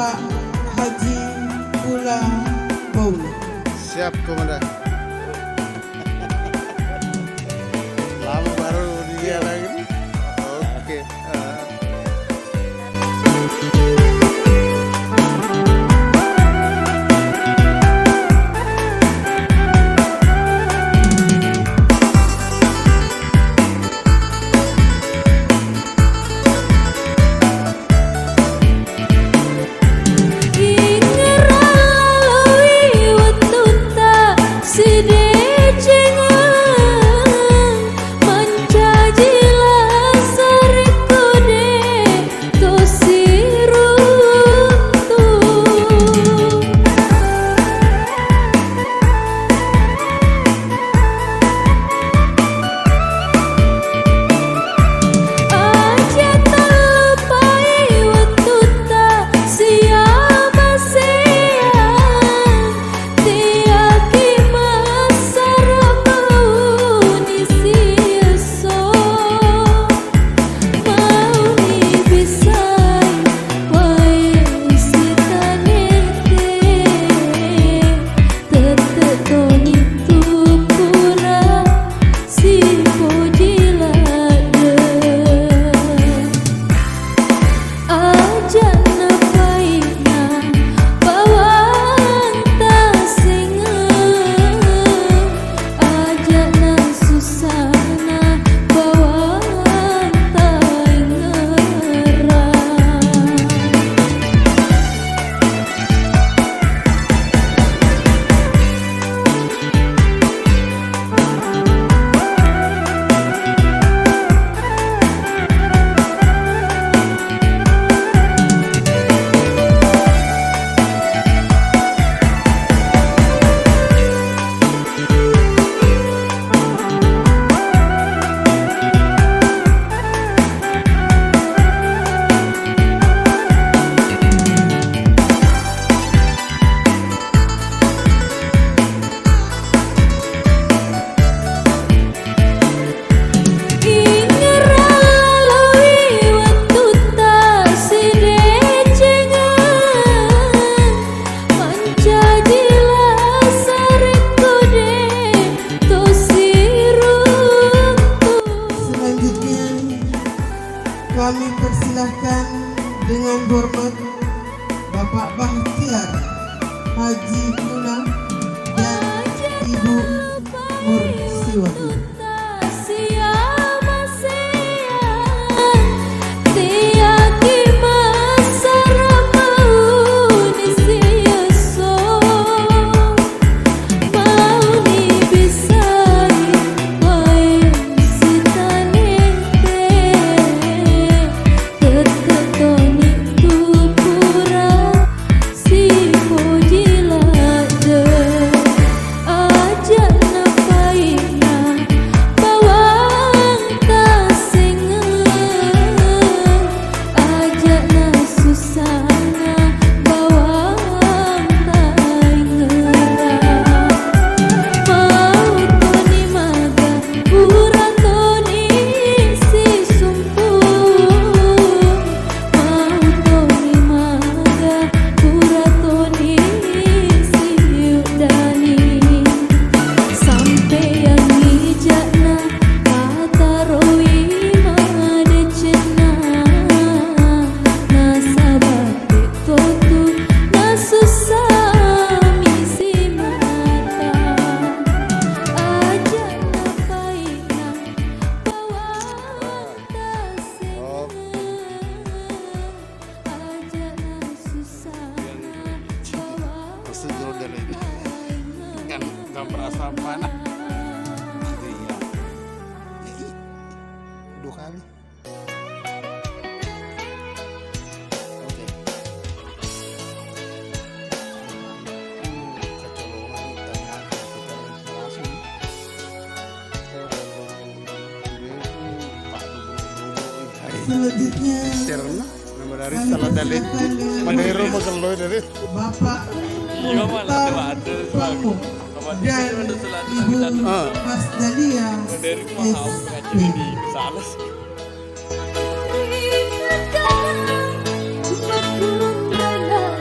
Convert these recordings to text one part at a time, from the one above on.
Bapak Haji Pula Boulu. Siap, Komandan. Lama baru dia lagi. Oke. Kami persilahkan dengan hormat Bapak Bahtiar Haji Pula dan Ibu Mursiwati. Nggak merasa mana. Iya. Dua kali. Oke. Kecolongan tangan kita langsung. Selanjutnya Serna nama dari salah dari Madero Mageloy dari Bapak Iya malah ada Pamuk dan Ibu Mas Dalia dari paham ngaji di salah. Ingatkan waktu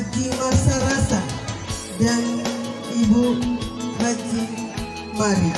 Haji Masarasa dan Ibu Haji Mari.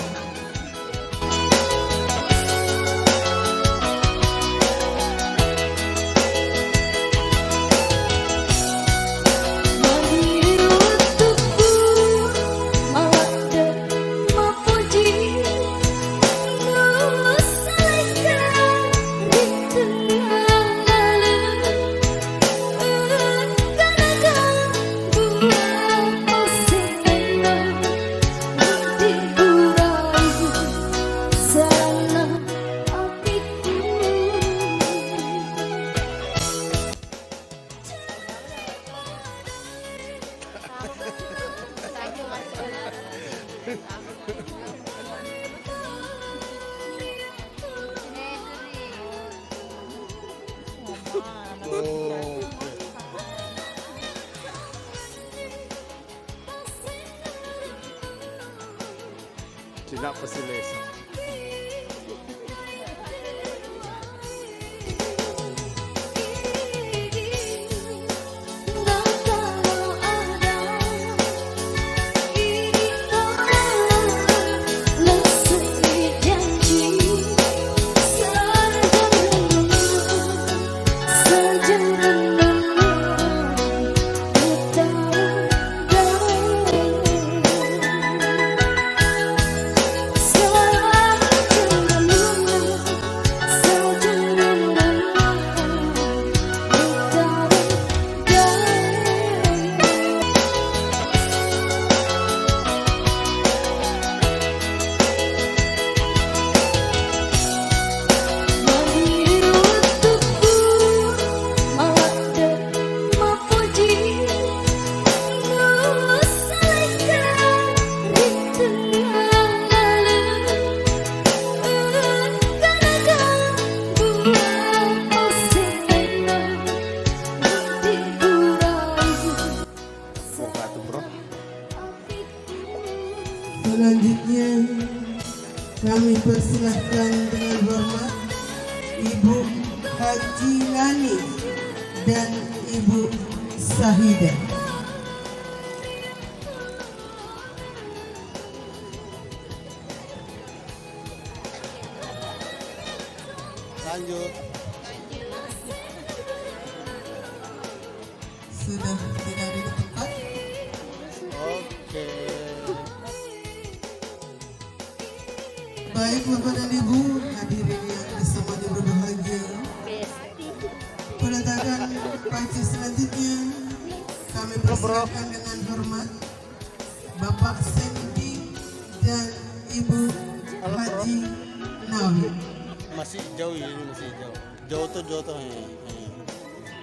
Oh, Cina Pasiles. Selanjutnya kami persilahkan dengan hormat Ibu Haji Lani dan Ibu Sahida. Lanjut. Sudah tidak ada di tempat. Oke. Baik Bapak dan Ibu, hadirin yang disemati berbahagia. Peletakan panci selanjutnya kami persilakan dengan hormat Bapak Sendi dan Ibu Haji Nawi. Masih jauh ya, ini masih jauh. Jauh tuh.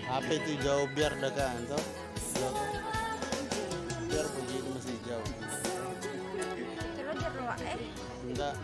Apa itu jauh biar dekat tuh. Jauh. Biar begini masih jauh. Enggak.